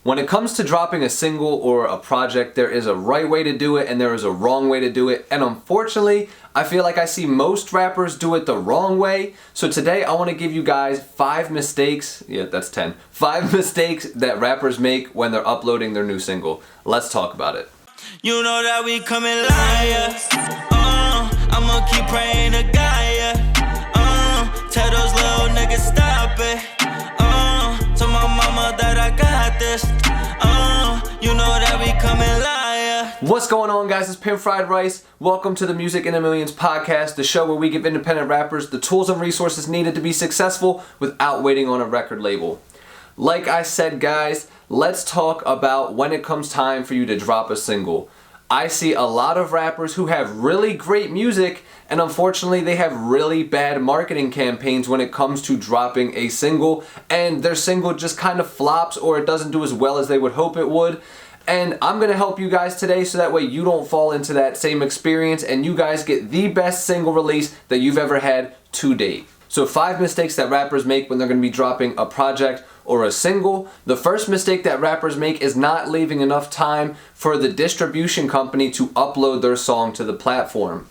When it comes to dropping a single or a project, there is a right way to do it and there is a wrong way to do it. And unfortunately, I feel like I see most rappers do it the wrong way. So today I want to give you guys 5 mistakes, that's 10, 5 mistakes that rappers make when they're uploading their new single. Let's talk about it. You know that we coming liars. I'ma keep praying to God, tell those little niggas stop it. Tell my mama that I got this. You know that we coming liar. What's going on, guys? It's Pimp Fried Rice. Welcome to the Music in a Millions podcast, the show where we give independent rappers the tools and resources needed to be successful without waiting on a record label. Like I said, guys, let's talk about when it comes time for you to drop a single. I see a lot of rappers who have really great music, and unfortunately they have really bad marketing campaigns when it comes to dropping a single, and their single just kind of flops or it doesn't do as well as they would hope it would. And I'm going to help you guys today so that way you don't fall into that same experience and you guys get the best single release that you've ever had to date. So 5 mistakes that rappers make when they're going to be dropping a project or a single. The first mistake that rappers make is not leaving enough time for the distribution company to upload their song to the platform.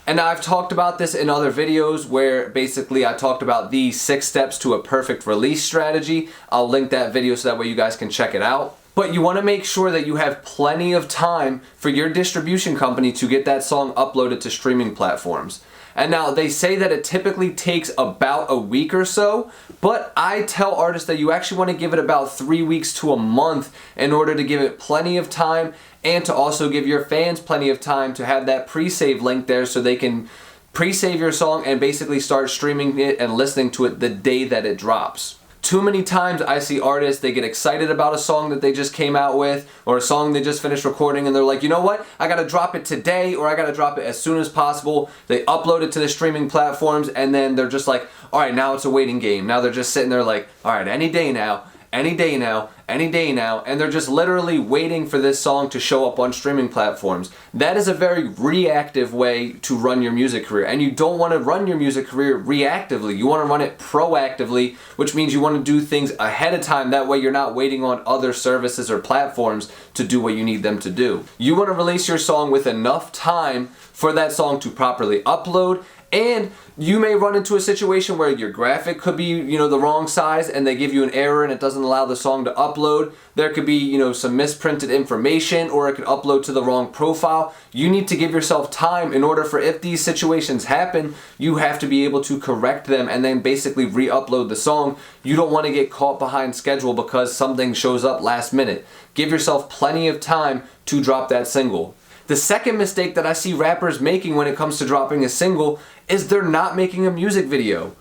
And I've talked about this in other videos where basically I talked about the 6 steps to a perfect release strategy. I'll link that video so that way you guys can check it out. But you want to make sure that you have plenty of time for your distribution company to get that song uploaded to streaming platforms. And now they say that it typically takes about a week or so, but I tell artists that you actually want to give it about 3 weeks to a month in order to give it plenty of time and to also give your fans plenty of time to have that pre-save link there so they can pre-save your song and basically start streaming it and listening to it the day that it drops. Too many times I see artists, they get excited about a song that they just came out with or a song they just finished recording and they're like, you know what, I gotta drop it today or I gotta drop it as soon as possible. They upload it to the streaming platforms and then they're just like, alright, now it's a waiting game. Now they're just sitting there like, alright, any day now, any day now, any day now, and they're just literally waiting for this song to show up on streaming platforms. That is a very reactive way to run your music career, and you don't want to run your music career reactively. You want to run it proactively, which means you want to do things ahead of time. That way you're not waiting on other services or platforms to do what you need them to do. You want to release your song with enough time for that song to properly upload. And you may run into a situation where your graphic could be, the wrong size and they give you an error and it doesn't allow the song to upload. There could be, some misprinted information or it could upload to the wrong profile. You need to give yourself time in order for, if these situations happen, you have to be able to correct them and then basically re-upload the song. You don't want to get caught behind schedule because something shows up last minute. Give yourself plenty of time to drop that single. The second mistake that I see rappers making when it comes to dropping a single is they're not making a music video.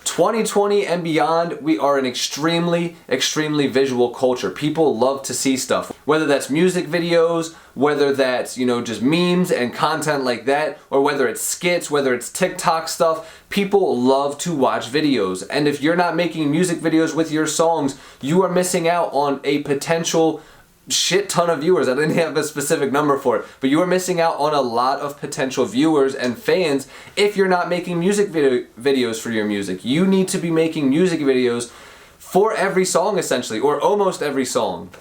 2020 and beyond, we are an extremely visual culture. People love to see stuff. Whether that's music videos, whether that's, just memes and content like that, or whether it's skits, whether it's TikTok stuff, people love to watch videos. And if you're not making music videos with your songs, you are missing out on a potential shit ton of viewers. I didn't have a specific number for it, but you are missing out on a lot of potential viewers and fans if you're not making music videos for your music. You need to be making music videos for every song essentially, or almost every song.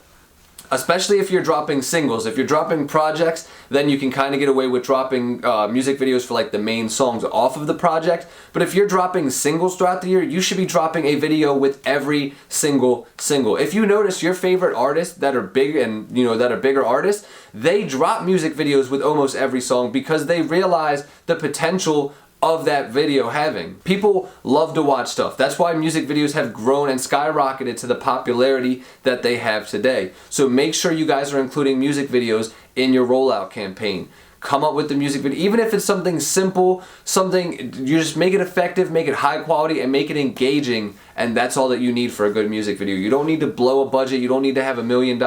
Especially if you're dropping singles. If you're dropping projects, then you can kind of get away with dropping music videos for like the main songs off of the project. But if you're dropping singles throughout the year, you should be dropping a video with every single single. If you notice your favorite artists that are big and that are bigger artists, they drop music videos with almost every song because they realize the potential of that video having. People love to watch stuff. That's why music videos have grown and skyrocketed to the popularity that they have today. So make sure you guys are including music videos in your rollout campaign. Come up with the music video, even if it's something simple, you just make it effective, make it high quality, and make it engaging, and that's all that you need for a good music video. You don't need to blow a budget, you don't need to have $1 million.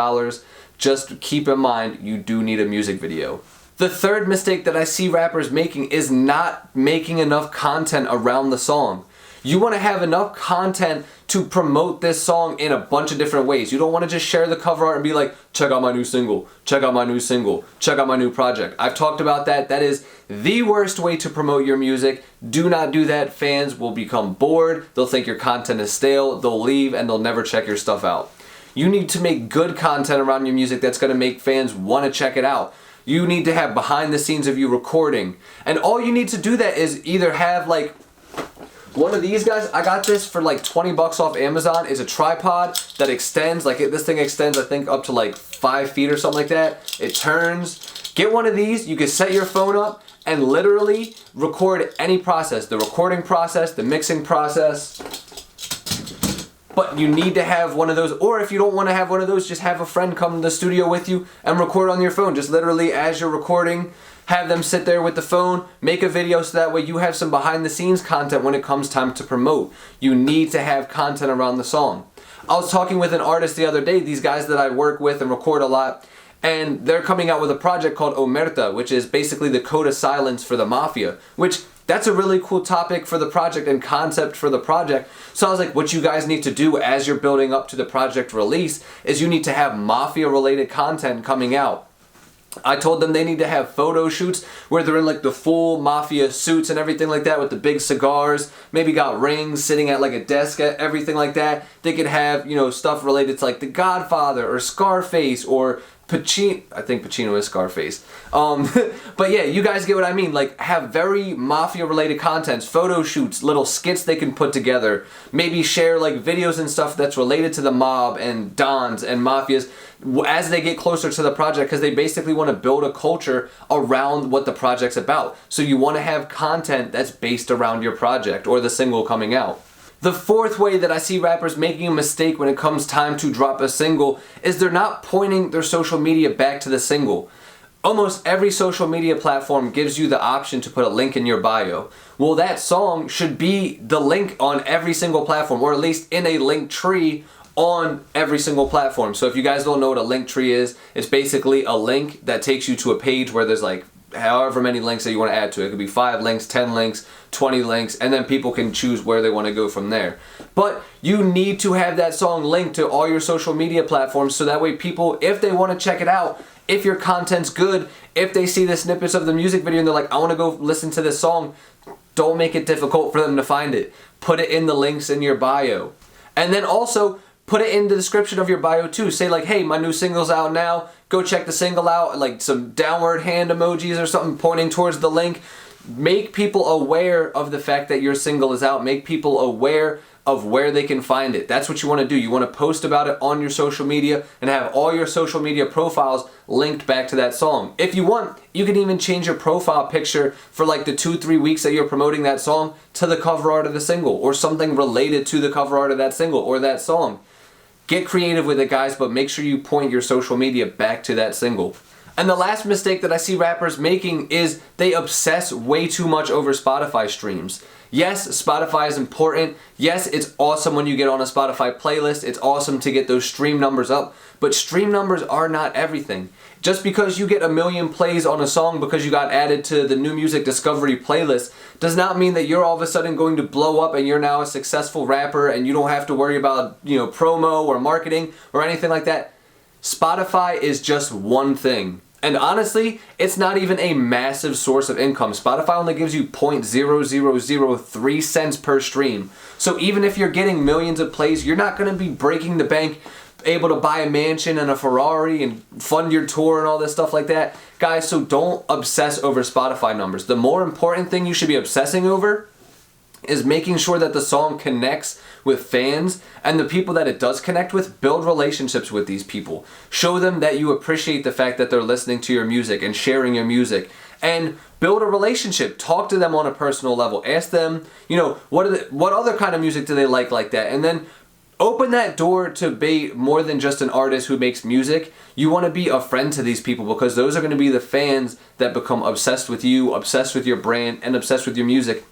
Just keep in mind, you do need a music video. The third mistake that I see rappers making is not making enough content around the song. You want to have enough content to promote this song in a bunch of different ways. You don't want to just share the cover art and be like, check out my new single, check out my new single, check out my new project. I've talked about that. That is the worst way to promote your music. Do not do that. Fans will become bored. They'll think your content is stale. They'll leave and they'll never check your stuff out. You need to make good content around your music that's going to make fans want to check it out. You need to have behind the scenes of you recording. And all you need to do that is either have like one of these guys. I got this for like 20 bucks off Amazon. It's a tripod that extends, like this thing extends I think up to like 5 feet or something like that. It turns. Get one of these. You can set your phone up and literally record any process. The recording process, the mixing process. But you need to have one of those, or if you don't want to have one of those, just have a friend come to the studio with you and record on your phone. Just literally as you're recording, have them sit there with the phone, make a video so that way you have some behind the scenes content when it comes time to promote. You need to have content around the song. I was talking with an artist the other day, these guys that I work with and record a lot, and they're coming out with a project called Omerta, which is basically the code of silence for the mafia, which that's a really cool topic for the project and concept for the project. So I was like, what you guys need to do as you're building up to the project release is you need to have mafia related content coming out. I told them they need to have photo shoots where they're in like the full mafia suits and everything like that with the big cigars, maybe got rings, sitting at like a desk, everything like that. They could have, stuff related to like The Godfather or Scarface or Pacino. I think Pacino is Scarface. But yeah, you guys get what I mean. Like, have very mafia related contents, photo shoots, little skits they can put together. Maybe share like videos and stuff that's related to the mob and dons and mafias as they get closer to the project, because they basically want to build a culture around what the project's about. So you want to have content that's based around your project or the single coming out. The fourth way that I see rappers making a mistake when it comes time to drop a single is they're not pointing their social media back to the single. Almost every social media platform gives you the option to put a link in your bio. Well, that song should be the link on every single platform, or at least in a link tree on every single platform. So if you guys don't know what a link tree is, it's basically a link that takes you to a page where there's like however many links that you want to add to it. It could be 5 links, 10 links, 20 links, and then people can choose where they want to go from there. But you need to have that song linked to all your social media platforms so that way people, if they want to check it out, if your content's good, if they see the snippets of the music video and they're like, I want to go listen to this song, don't make it difficult for them to find it. Put it in the links in your bio. And then also, put it in the description of your bio too. Say like, hey, my new single's out now. Go check the single out. Like some downward hand emojis or something pointing towards the link. Make people aware of the fact that your single is out. Make people aware of where they can find it. That's what you want to do. You want to post about it on your social media and have all your social media profiles linked back to that song. If you want, you can even change your profile picture for like the 2-3 weeks that you're promoting that song to the cover art of the single or something related to the cover art of that single or that song. Get creative with it, guys, but make sure you point your social media back to that single. And the last mistake that I see rappers making is they obsess way too much over Spotify streams. Yes, Spotify is important. Yes, it's awesome when you get on a Spotify playlist. It's awesome to get those stream numbers up. But stream numbers are not everything. Just because you get 1 million plays on a song because you got added to the new music discovery playlist does not mean that you're all of a sudden going to blow up and you're now a successful rapper and you don't have to worry about, promo or marketing or anything like that. Spotify is just one thing. And honestly, it's not even a massive source of income. Spotify only gives you 0.0003 cents per stream. So even if you're getting millions of plays, you're not going to be breaking the bank, able to buy a mansion and a Ferrari and fund your tour and all this stuff like that. Guys, so don't obsess over Spotify numbers. The more important thing you should be obsessing over is making sure that the song connects with fans, and the people that it does connect with, build relationships with these people. Show them that you appreciate the fact that they're listening to your music and sharing your music, and build a relationship. Talk to them on a personal level. Ask them, what other kind of music do they like that, and then open that door to be more than just an artist who makes music. You want to be a friend to these people because those are going to be the fans that become obsessed with you, obsessed with your brand, and obsessed with your music.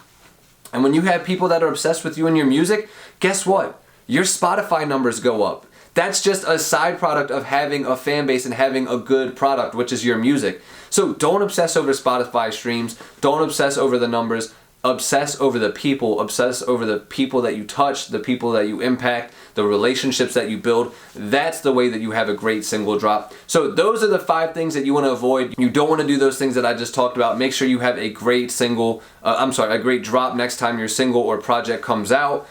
And when you have people that are obsessed with you and your music, guess what? Your Spotify numbers go up. That's just a side product of having a fan base and having a good product, which is your music. So don't obsess over Spotify streams. Don't obsess over the numbers. Obsess over the people. Obsess over the people that you touch, the people that you impact, the relationships that you build. That's the way that you have a great single drop. So those are the 5 things that you want to avoid. You don't want to do those things that I just talked about. Make sure you have a great a great drop next time your single or project comes out.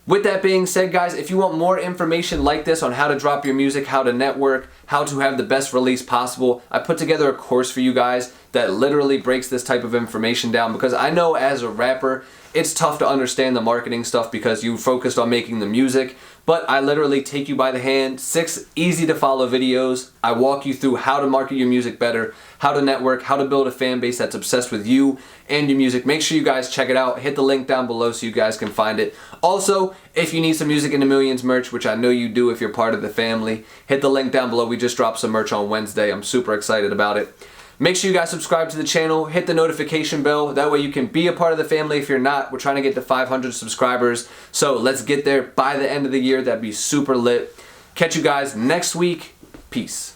With that being said, guys, if you want more information like this on how to drop your music, how to network, how to have the best release possible, I put together a course for you guys that literally breaks this type of information down, because I know as a rapper, it's tough to understand the marketing stuff because you focused on making the music, but I literally take you by the hand, 6 easy to follow videos. I walk you through how to market your music better, how to network, how to build a fan base that's obsessed with you and your music. Make sure you guys check it out. Hit the link down below so you guys can find it. Also, if you need some Music in the Millions merch, which I know you do if you're part of the family, hit the link down below. We just dropped some merch on Wednesday. I'm super excited about it. Make sure you guys subscribe to the channel, hit the notification bell, that way you can be a part of the family. If you're not, we're trying to get to 500 subscribers, so let's get there by the end of the year. That'd be super lit. Catch you guys next week. Peace.